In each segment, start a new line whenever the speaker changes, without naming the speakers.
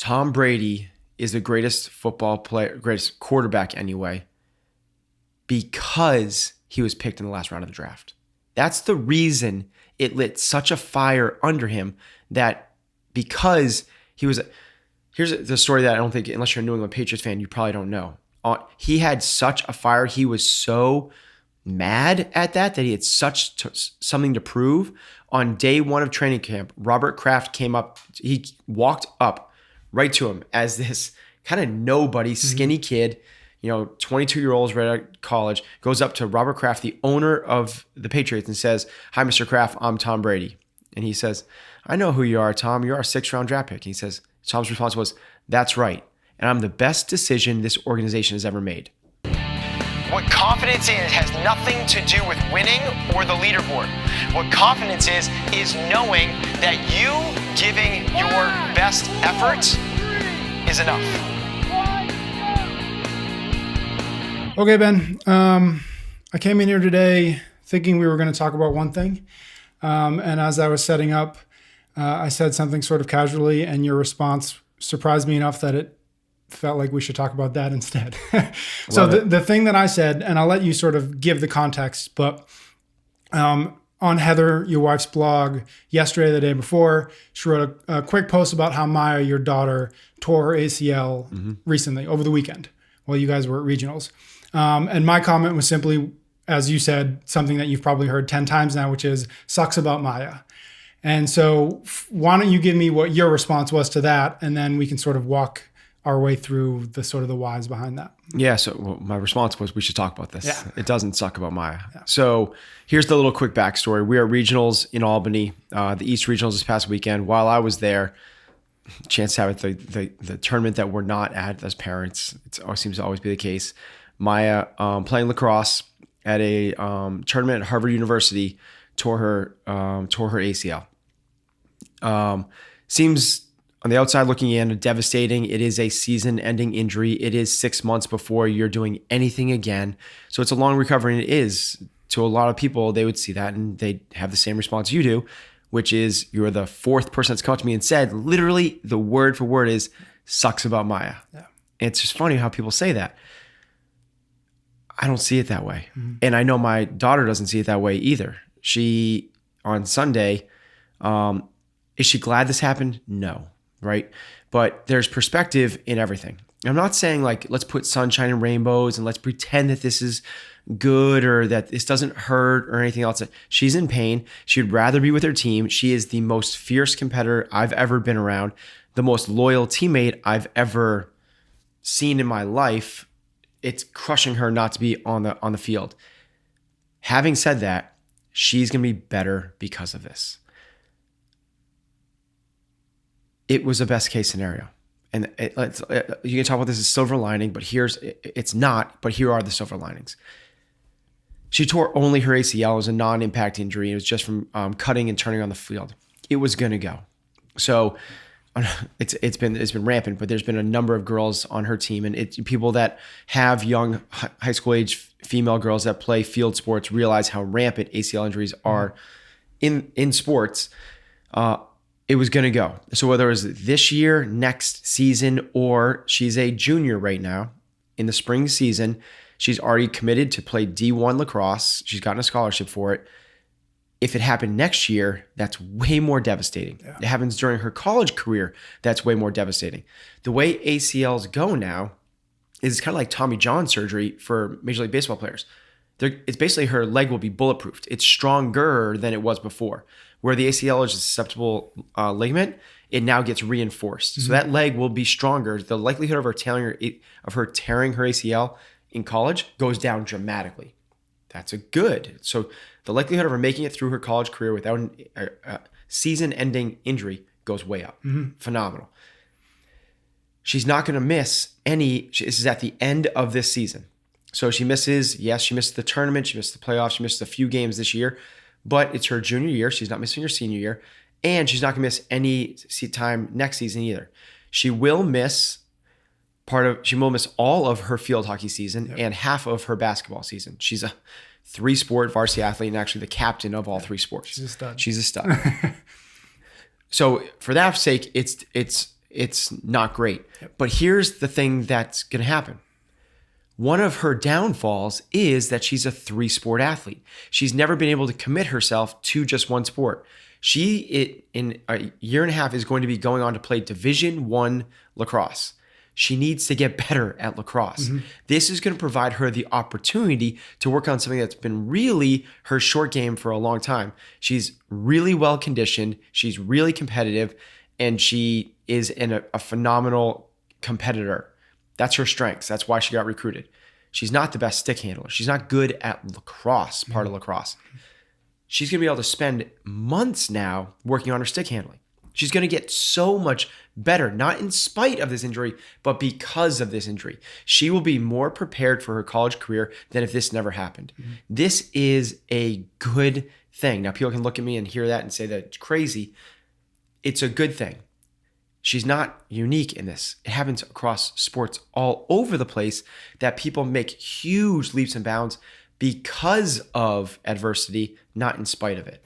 Tom Brady is the greatest football player, greatest quarterback anyway, because he was picked in the last round of the draft. That's the reason it lit such a fire under him, that because he was, here's the story that I don't think, unless you're a New England Patriots fan, you probably don't know. He had such a fire. He was so mad at that he had something to prove. On day one of training camp, Robert Kraft came up. He walked up right to him as this kind of nobody, skinny kid, 22-year-olds right out of college, goes up to Robert Kraft, the owner of the Patriots, and says, "Hi, Mr. Kraft, I'm Tom Brady." And he says, "I know who you are, Tom. You're our 6th-round draft pick." And he says, Tom's response was, "That's right. And I'm the best decision this organization has ever made."
What confidence is has nothing to do with winning or the leaderboard. What confidence is knowing that you giving your best effort is enough.
Okay, Ben. I came in here today thinking we were going to talk about one thing. And as I was setting up, I said something sort of casually, and your response surprised me enough that it felt like we should talk about that instead. So the thing that I said, and I'll let you sort of give the context, but on Heather, your wife's blog, yesterday, the day before, she wrote a quick post about how Maya, your daughter, tore her ACL recently, over the weekend, while you guys were at regionals. And my comment was simply, as you said, something that you've probably heard 10 times now, which is, sucks about Maya. And so why don't you give me what your response was to that, and then we can sort of walk our way through the sort of the whys behind that.
Yeah, so my response was, we should talk about this.
Yeah.
It doesn't suck about Maya. Yeah. So here's the little quick backstory. We are regionals in Albany, the East Regionals this past weekend. While I was there, chance to have it, the tournament that we're not at as parents, it seems to always be the case. Maya, playing lacrosse at a tournament at Harvard University, tore her ACL. Seems on the outside looking in devastating. It is a season-ending injury. It is 6 months before you're doing anything again. So it's a long recovery, and it is, to a lot of people, they would see that and they'd have the same response you do, which is, you're the 4th person that's come up to me and said, literally the word for word is, sucks about Maya. Yeah. And it's just funny how people say that. I don't see it that way. Mm-hmm. And I know my daughter doesn't see it that way either. She, on Sunday, is she glad this happened? No, right? But there's perspective in everything. I'm not saying like, let's put sunshine and rainbows and let's pretend that this is good or that this doesn't hurt or anything else. She's in pain. She'd rather be with her team. She is the most fierce competitor I've ever been around, the most loyal teammate I've ever seen in my life. It's crushing her not to be on the field. Having said that, she's going to be better because of this. It was a best case scenario. And you can talk about this as silver lining, but it's not, but here are the silver linings. She tore only her ACL. It was a non-impact injury. It was just from cutting and turning on the field. It was going to go. So it's been rampant, but there's been a number of girls on her team, and people that have young high school age female girls that play field sports realize how rampant ACL injuries are in sports. It was going to go. So whether it was this year, next season, or she's a junior right now in the spring season, she's already committed to play D1 lacrosse. She's gotten a scholarship for it. If it happened next year, that's way more devastating. Yeah. It happens during her college career, that's way more devastating. The way ACLs go now is kind of like Tommy John surgery for Major League Baseball players. It's basically her leg will be bulletproofed. It's stronger than it was before. Where the ACL is a susceptible ligament, it now gets reinforced. Mm-hmm. So that leg will be stronger. The likelihood of her tearing her ACL in college goes down dramatically. That's a good. So the likelihood of her making it through her college career without a season-ending injury goes way up. Mm-hmm. Phenomenal. She's not going to miss any. This is at the end of this season. So she misses the tournament. She missed the playoffs. She missed a few games this year. But it's her junior year. She's not missing her senior year. And she's not going to miss any time next season either. She will miss all of her field hockey season and half of her basketball season. She's a 3-sport varsity athlete and actually the captain of all 3 sports.
She's a stud.
So for that sake, it's not great. But here's the thing that's going to happen. One of her downfalls is that she's a 3-sport athlete. She's never been able to commit herself to just one sport. She, in a year and a half, is going to be going on to play Division I lacrosse. She needs to get better at lacrosse. This is going to provide her the opportunity to work on something that's been really her short game for a long time. She's really well conditioned. She's really competitive, and she is a phenomenal competitor. That's her strengths. That's why she got recruited. She's not the best stick handler. She's not good at lacrosse, part of lacrosse. She's going to be able to spend months now working on her stick handling. She's going to get so much better, not in spite of this injury, but because of this injury. She will be more prepared for her college career than if this never happened. This is a good thing. Now, people can look at me and hear that and say that it's crazy. It's a good thing. She's not unique in this. It happens across sports all over the place that people make huge leaps and bounds because of adversity, not in spite of it.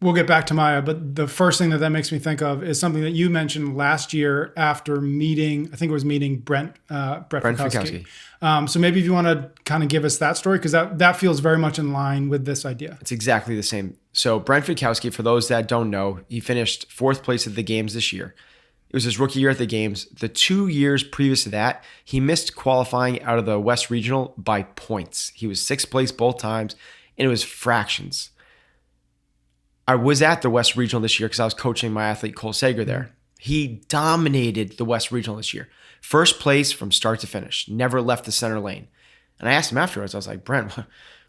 We'll get back to Maya, but the first thing that makes me think of is something that you mentioned last year after meeting, I think it was meeting Brent Fikowski. So maybe if you want to kind of give us that story, because that feels very much in line with this idea.
It's exactly the same. So Brent Fikowski, for those that don't know, he finished 4th place at the games this year. It was his rookie year at the games. The 2 years previous to that, he missed qualifying out of the West Regional by points. He was 6th place both times, and it was fractions. I was at the West Regional this year because I was coaching my athlete Cole Sager there. He dominated the West Regional this year. 1st place from start to finish. Never left the center lane. And I asked him afterwards, I was like, Brent,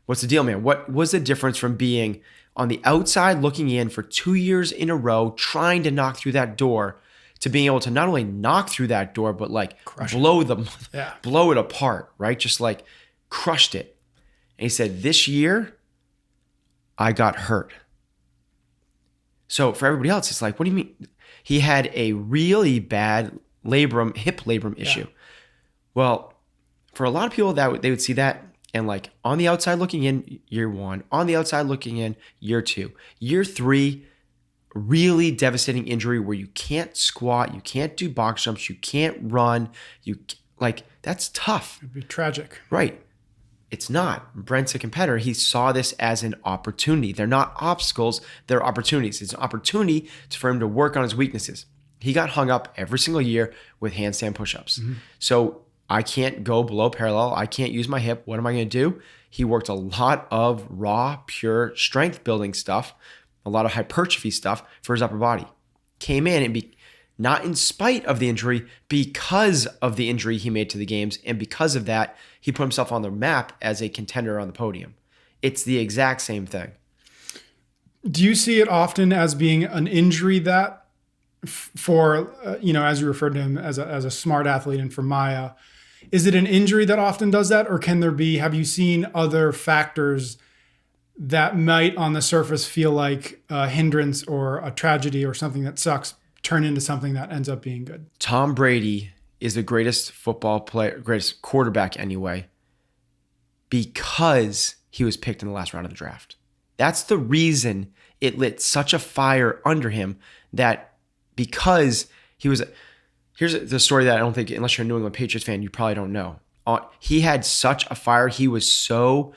what's the deal, man? What was the difference from being on the outside looking in for 2 years in a row, trying to knock through that door, to being able to not only knock through that door, but like blow it apart, right? Just like crushed it. And he said, this year, I got hurt. So for everybody else, it's like, what do you mean? He had a really bad hip labrum issue. Well, for a lot of people, they would see that and like on the outside looking in, year 1, on the outside looking in, year 2, year 3, really devastating injury where you can't squat, you can't do box jumps, you can't run, that's tough.
It'd be tragic.
Right. It's not. Brent's a competitor. He saw this as an opportunity. They're not obstacles, they're opportunities. It's an opportunity for him to work on his weaknesses. He got hung up every single year with handstand push-ups. So I can't go below parallel. I can't use my hip. What am I going to do? He worked a lot of raw, pure strength building stuff, a lot of hypertrophy stuff for his upper body. Came in and not in spite of the injury, because of the injury he made to the games. And because of that, he put himself on the map as a contender on the podium. It's the exact same thing.
Do you see it often as being an injury that for, as you referred to him as a smart athlete, and for Maya, is it an injury that often does that? Or have you seen other factors that might on the surface feel like a hindrance or a tragedy or something that sucks, turn into something that ends up being good?
Tom Brady is the greatest football player, greatest quarterback anyway, because he was picked in the last round of the draft. That's the reason it lit such a fire under him, that because he was... Here's the story that I don't think, unless you're a New England Patriots fan, you probably don't know. He had such a fire. He was so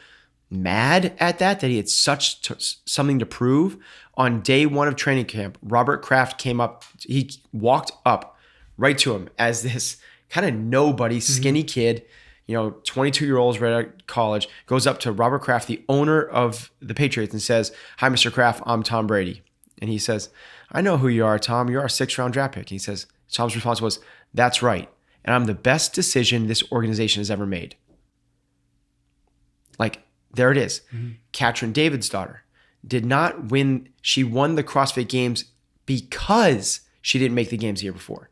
mad at that he had something to prove. On day 1 of training camp, Robert Kraft came up. He walked up right to him as this kind of nobody, skinny kid, 22-year-olds right out of college, goes up to Robert Kraft, the owner of the Patriots, and says, "Hi, Mr. Kraft, I'm Tom Brady." And he says, "I know who you are, Tom. You're our 6th-round draft pick." And he says, Tom's response was, "That's right. And I'm the best decision this organization has ever made." There it is. Katrin Davidsdottir did not win. She won the CrossFit Games because she didn't make the games the year before.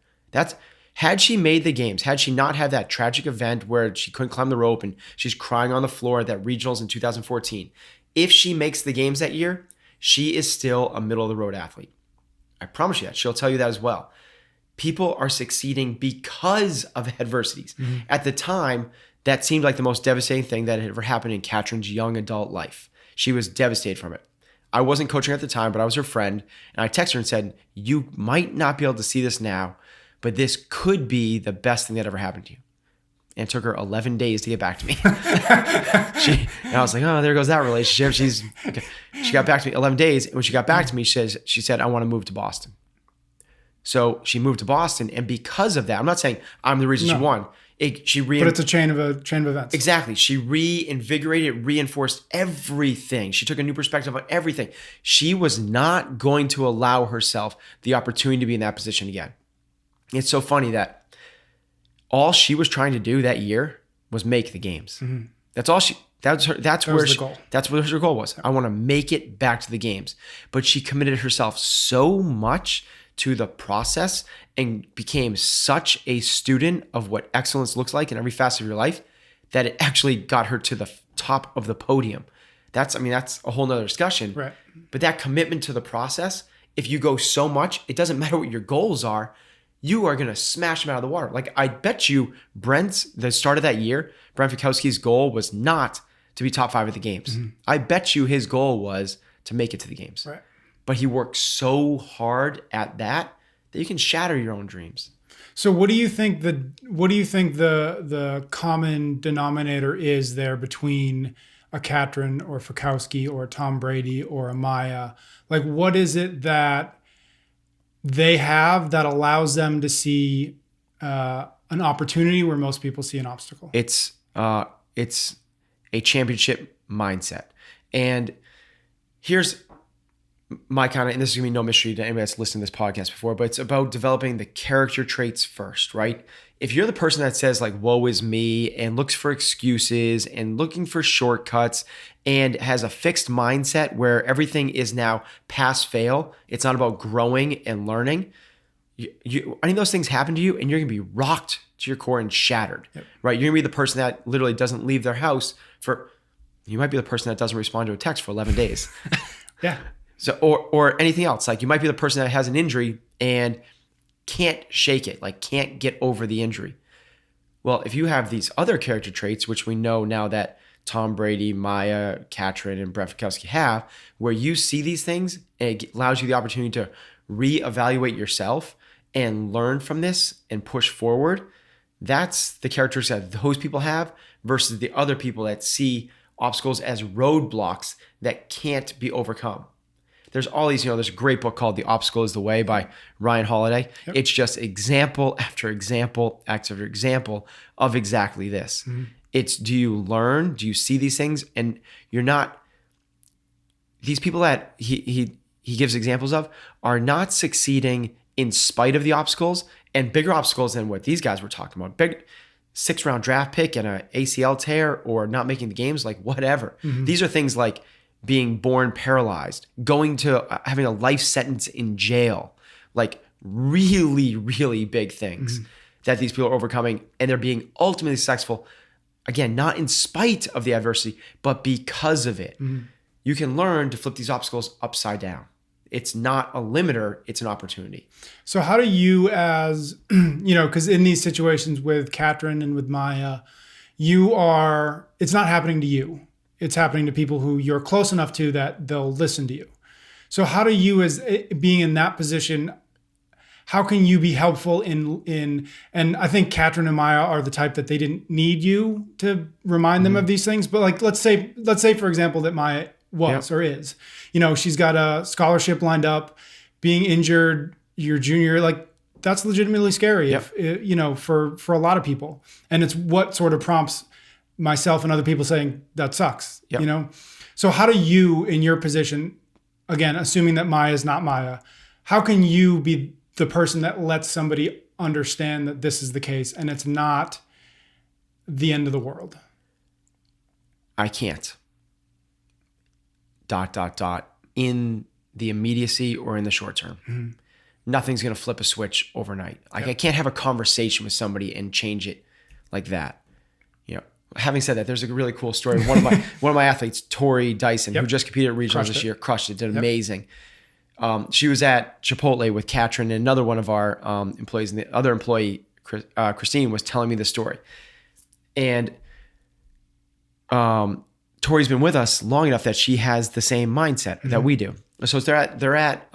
Had she made the games, had she not had that tragic event where she couldn't climb the rope and she's crying on the floor at that regionals in 2014, if she makes the games that year, she is still a middle-of-the-road athlete. I promise you that. She'll tell you that as well. People are succeeding because of adversities. At the time, that seemed like the most devastating thing that had ever happened in Katrin's young adult life. She was devastated from it. I wasn't coaching at the time, but I was her friend. And I texted her and said, "You might not be able to see this now, but this could be the best thing that ever happened to you. And it took her 11 days to get back to me. And I was like, oh, there goes that relationship. She got back to me 11 days. And when she got back to me, she said, I want to move to Boston. So she moved to Boston. And because of that, I'm not saying I'm the reason she won.
But it's a chain of events.
Exactly. She reinvigorated, reinforced everything. She took a new perspective on everything. She was not going to allow herself the opportunity to be in that position again. It's so funny that all she was trying to do that year was make the games. Mm-hmm. That's all she. That's where her goal was. I want to make it back to the games. But she committed herself so much to the process and became such a student of what excellence looks like in every facet of your life that it actually got her to the top of the podium. That's a whole nother discussion. Right. But that commitment to the process, if you go so much, it doesn't matter what your goals are, you are going to smash them out of the water. Like I bet you the start of that year, Brent Fikowski's goal was not to be top 5 at the games. Mm-hmm. I bet you his goal was to make it to the games. Right. But he worked so hard at that you can shatter your own dreams.
So what do you think the common denominator is there between a Katrin or Fikowski or Tom Brady or a Maya? Like what is it that they have that allows them to see an opportunity where most people see an obstacle?
It's a championship mindset. And here's my kind of, and this is going to be no mystery to anybody that's listened to this podcast before, but it's about developing the character traits first, right? If you're the person that says like, woe is me, and looks for excuses and looking for shortcuts and has a fixed mindset where everything is now pass fail, it's not about growing and learning. I think those things happen to you and you're going to be rocked to your core and shattered, right? You're going to be the person that literally doesn't leave their house you might be the person that doesn't respond to a text for 11 days.
Yeah.
So, or anything else. Like you might be the person that has an injury and can't shake it, like can't get over the injury. Well, if you have these other character traits, which we know now that Tom Brady, Maya, Katrin, and Brent Fikowski have, where you see these things and it allows you the opportunity to reevaluate yourself and learn from this and push forward, that's the characteristics that those people have versus the other people that see obstacles as roadblocks that can't be overcome. There's all these, there's a great book called The Obstacle is the Way by Ryan Holiday. Yep. It's just example after example after example of exactly this. Mm-hmm. It's, do you learn? Do you see these things? And you're not, these people that he gives examples of are not succeeding in spite of the obstacles, and bigger obstacles than what these guys were talking about. Big 6th-round draft pick and an ACL tear or not making the games, like whatever. Mm-hmm. These are things like being born paralyzed, going to having a life sentence in jail, like really, really big things that these people are overcoming, and they're being ultimately successful. Again, not in spite of the adversity, but because of it. Mm-hmm. You can learn to flip these obstacles upside down. It's not a limiter, it's an opportunity.
So how do you as, because in these situations with Katrin and with Maya, it's not happening to you. It's happening to people who you're close enough to that they'll listen to you. So how do you, as being in that position, how can you be helpful in and I think Katrin and Maya are the type that they didn't need you to remind them of these things. But like, let's say, for example, that Maya was or is, she's got a scholarship lined up, being injured your junior, like that's legitimately scary, for a lot of people. And it's what sort of prompts myself and other people saying that sucks, So how do you, in your position, again, assuming that Maya is not Maya, how can you be the person that lets somebody understand that this is the case and it's not the end of the world?
I can't. ... in the immediacy or in the short term. Mm-hmm. Nothing's going to flip a switch overnight. I can't have a conversation with somebody and change it like that. Having said that, there's a really cool story. One of my athletes, Tori Dyson, who just competed at regionals this year, crushed it, did amazing. She was at Chipotle with Katrin, and another one of our employees, and the other employee, Christine, was telling me the story. And Tori's been with us long enough that she has the same mindset that we do. So they're at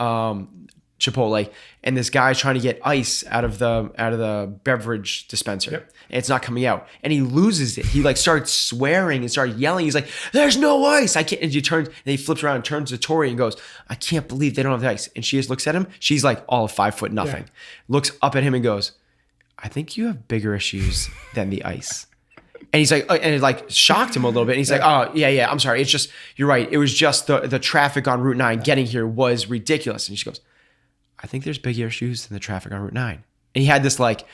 Chipotle, and this guy's trying to get ice out of the beverage dispenser.
Yep.
And it's not coming out. And he loses it. He like starts swearing and started yelling. He's like, "There's no ice. I can't." And he turns and he flips around and turns to Tori and goes, "I can't believe they don't have the ice." And she just looks at him. She's like all of 5 foot nothing.
Yeah.
Looks up at him and goes, "I think you have bigger issues than the ice." And he's like, and it like shocked him a little bit. And he's like, "Oh, yeah, I'm sorry. It's just, you're right. It was just the traffic on Route 9 getting here was ridiculous." And she goes, "I think there's bigger issues than the traffic on Route 9. And he had this like,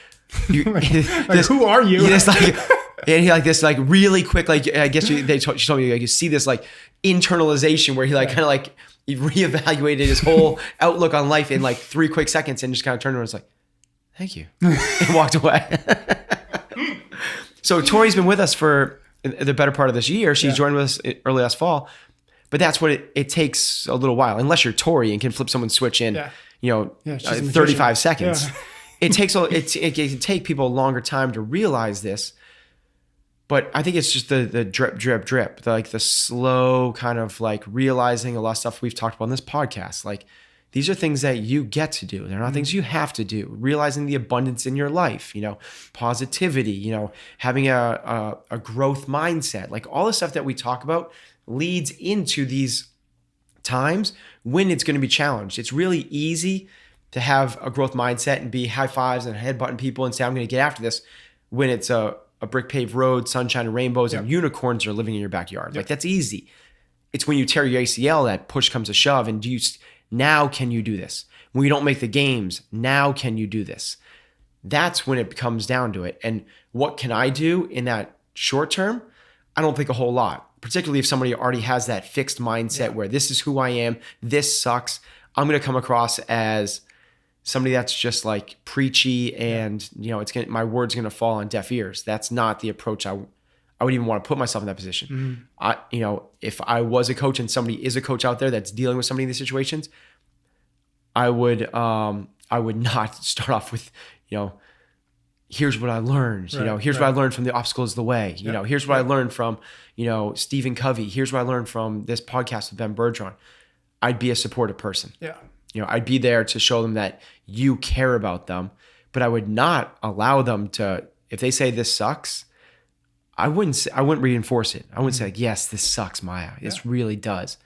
who are you?
This like, and he like this like really quick, like, I guess she told me like, you see this like internalization where he like kind of like he reevaluated his whole outlook on life in like 3 quick seconds and just kind of turned around and was like, "Thank you," and walked away. So Tori's been with us for the better part of this year. She joined with us early last fall, but that's what it takes a little while, unless you're Tori and can flip someone's switch in, 35 seconds.
Yeah.
It can take people a longer time to realize this, but I think it's just the drip, drip, drip, like the slow kind of like realizing a lot of stuff we've talked about on this podcast. Like these are things that you get to do. They're not things you have to do. Realizing the abundance in your life, positivity, having a growth mindset, like all the stuff that we talk about leads into these times when it's going to be challenged. It's really easy to have a growth mindset and be high fives and headbutting people and say, "I'm going to get after this," when it's a brick paved road, sunshine and rainbows and unicorns are living in your backyard. Like that's easy. It's when you tear your ACL that push comes to shove, and now can you do this? When you don't make the games, now can you do this? That's when it comes down to it. And what can I do in that short term? I don't think a whole lot, particularly if somebody already has that fixed mindset where this is who I am, this sucks. I'm going to come across as somebody that's just like preachy and, my word's going to fall on deaf ears. That's not the approach I would even want to put myself in that position. If I was a coach and somebody is a coach out there that's dealing with somebody in these situations, I would not start off with, here's what I learned. Here's what I learned from The Obstacle is the Way. Here's what I learned from, Stephen Covey. Here's what I learned from this podcast with Ben Bergeron. I'd be a supportive person. Yeah. I'd be there to show them that you care about them, but I would not allow them to, if they say this sucks, I wouldn't reinforce it. I wouldn't say like, "Yes, this sucks, Maya. This really does,"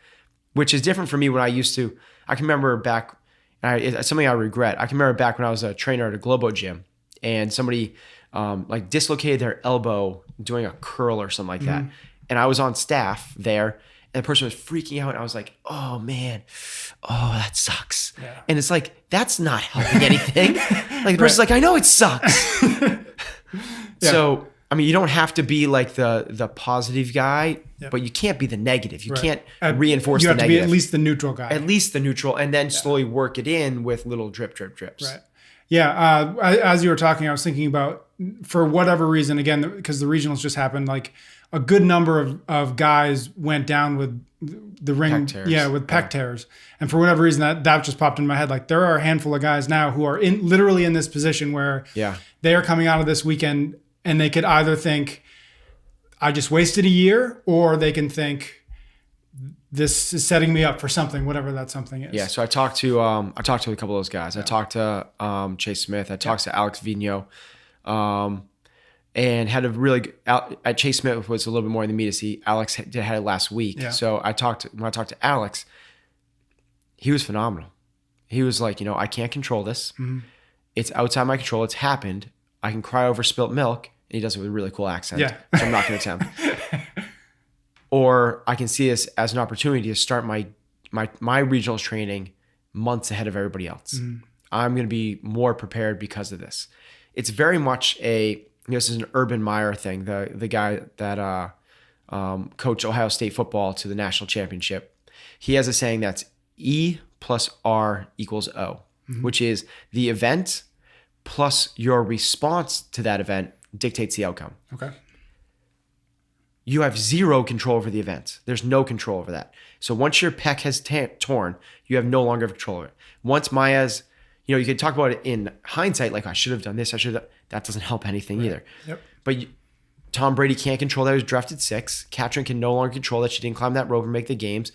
which is different for me when I can remember back, it's something I regret. I can remember back when I was a trainer at a Globo gym and somebody like dislocated their elbow doing a curl or something like that. And I was on staff there and the person was freaking out. And I was like, "Oh man, that sucks." Yeah. And it's like, that's not helping anything. Like the person's like, "I know it sucks." So, I mean, you don't have to be like the positive guy, but you can't be the negative. You can't reinforce the negative.
You have to be at least the neutral guy.
At least the neutral, and then slowly work it in with little drip, drip, drips.
Right. Yeah. As you were talking, I was thinking about, for whatever reason, again, because the regionals just happened, like a good number of guys went down with the ring, with pec tears. And for whatever reason, that just popped in my head. Like there are a handful of guys now who are literally in this position where they are coming out of this weekend and they could either think, "I just wasted a year," or they can think, "This is setting me up for something," whatever that something is.
Yeah. So I talked to a couple of those guys. I talked to Chase Smith. I talked to Alex Vigneault, and had a really Chase Smith was a little bit more in the immediacy. Alex had it last week. Yeah. So when I talked to Alex, he was phenomenal. He was like, "I can't control this. Mm-hmm. It's outside my control. It's happened. I can cry over spilt milk." And he does it with a really cool accent, which I'm not going to attempt. Or I can see this as an opportunity to start my regionals training months ahead of everybody else. Mm-hmm. I'm going to be more prepared because of this. It's very much this is an Urban Meyer thing, the guy that coached Ohio State football to the national championship. He has a saying that's E plus R equals O, which is the event plus your response to that event dictates the outcome. Okay. You have zero control over the event. There's no control over that. So once your pec has torn, you have no longer control over it. Once Maya's, you can talk about it in hindsight, like I should have done this, that doesn't help anything either. Yep. But Tom Brady can't control that he was drafted 6. Katrin can no longer control that she didn't climb that rope and make the games.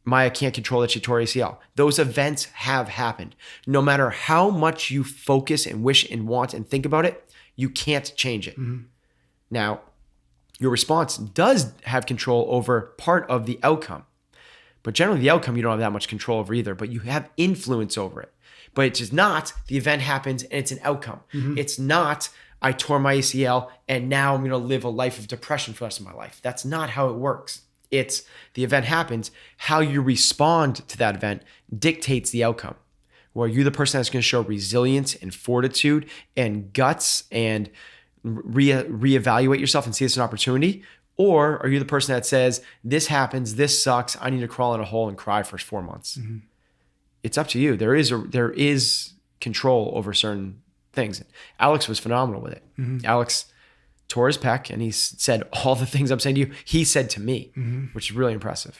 Maya can't control that she tore ACL. Those events have happened. No matter how much you focus and wish and want and think about it, you can't change it. Now, your response does have control over part of the outcome. But generally the outcome you don't have that much control over either, but you have influence over it. But it's just not the event happens and it's an outcome. It's not I tore my ACL and now I'm going to live a life of depression for the rest of my life. That's not how it works. It's the event happens. How you respond to that event dictates the outcome. Well, you're the person that's going to show resilience and fortitude and guts and reevaluate yourself and see it's an opportunity? Or are you the person that says, this happens, this sucks, I need to crawl in a hole and cry for 4 months? It's up to you. There is control over certain things. Alex was phenomenal with it. Alex tore his pec and he said all the things I'm saying to you, he said to me, which is really impressive.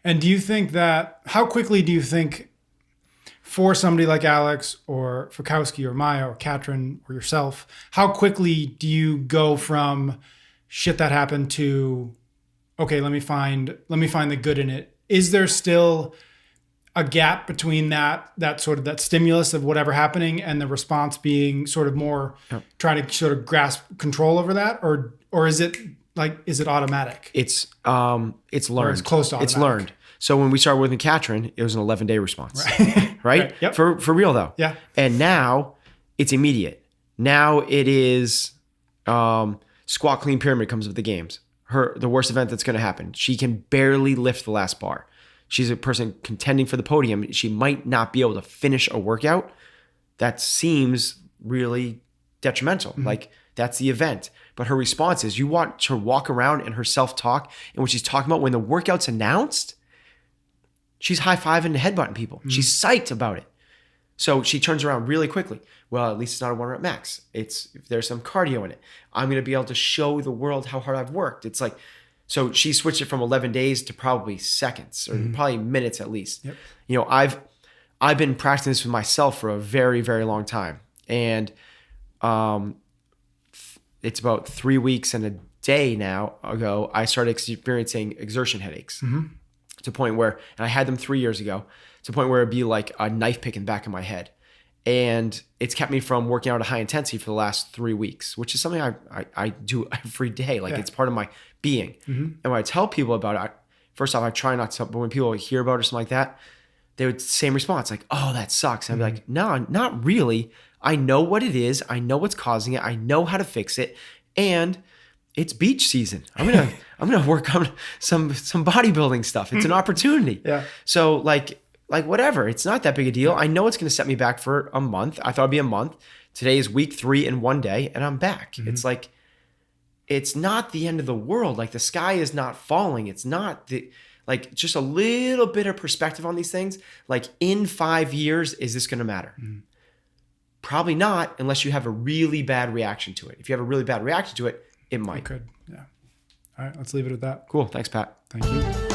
And do you think that, how quickly do you think for somebody like Alex or Fikowski or Maya or Katrin or yourself, how quickly do you go from shit that happened to, okay, let me find the good in it? Is there still a gap between that sort of that stimulus of whatever happening and the response being sort of more trying to sort of grasp control over that, or is it automatic?
It's learned.
Or it's close to automatic.
It's learned. So when we started working with Katrin, it was an 11-day response, right?
Right. Yep.
For real though.
Yeah.
And now it's immediate. Now it is squat clean pyramid comes with the games. The worst event that's going to happen. She can barely lift the last bar. She's a person contending for the podium. She might not be able to finish a workout. That seems really detrimental. Like that's the event. But her response is you want to walk around and her self-talk and what she's talking about when the workout's announced, she's high-fiving and headbutting people. She's psyched about it. So she turns around really quickly. Well, at least it's not a 1 rep max. There's some cardio in it. I'm going to be able to show the world how hard I've worked. It's like, so she switched it from 11 days to probably seconds or probably minutes at least. Yep. You know, I've been practicing this with myself for a very, very long time. And it's about 3 weeks and a day ago, I started experiencing exertion headaches to a point where, and I had them 3 years ago, to a point where it'd be like a knife pick in the back of my head. And it's kept me from working out at high intensity for the last 3 weeks, which is something I do every day. Like it's part of my being. And when I tell people about it, first off, I try not to, but when people hear about it or something like that, they would same response, like, oh, that sucks. And I'd be like, no, not really. I know what it is. I know what's causing it. I know how to fix it. And it's beach season. I'm gonna work on some bodybuilding stuff. It's an opportunity. Yeah. So like whatever, it's not that big a deal. I know it's going to set me back for a month. I thought it'd be a month. Today is week 3 and 1 day and I'm back. It's like, it's not the end of the world. Like the sky is not falling. It's not like just a little bit of perspective on these things. Like in 5 years, is this going to matter? Probably not unless you have a really bad reaction to it. If you have a really bad reaction to it, it might.
It could. Yeah. All right. Let's leave it at that.
Cool. Thanks, Pat.
Thank you.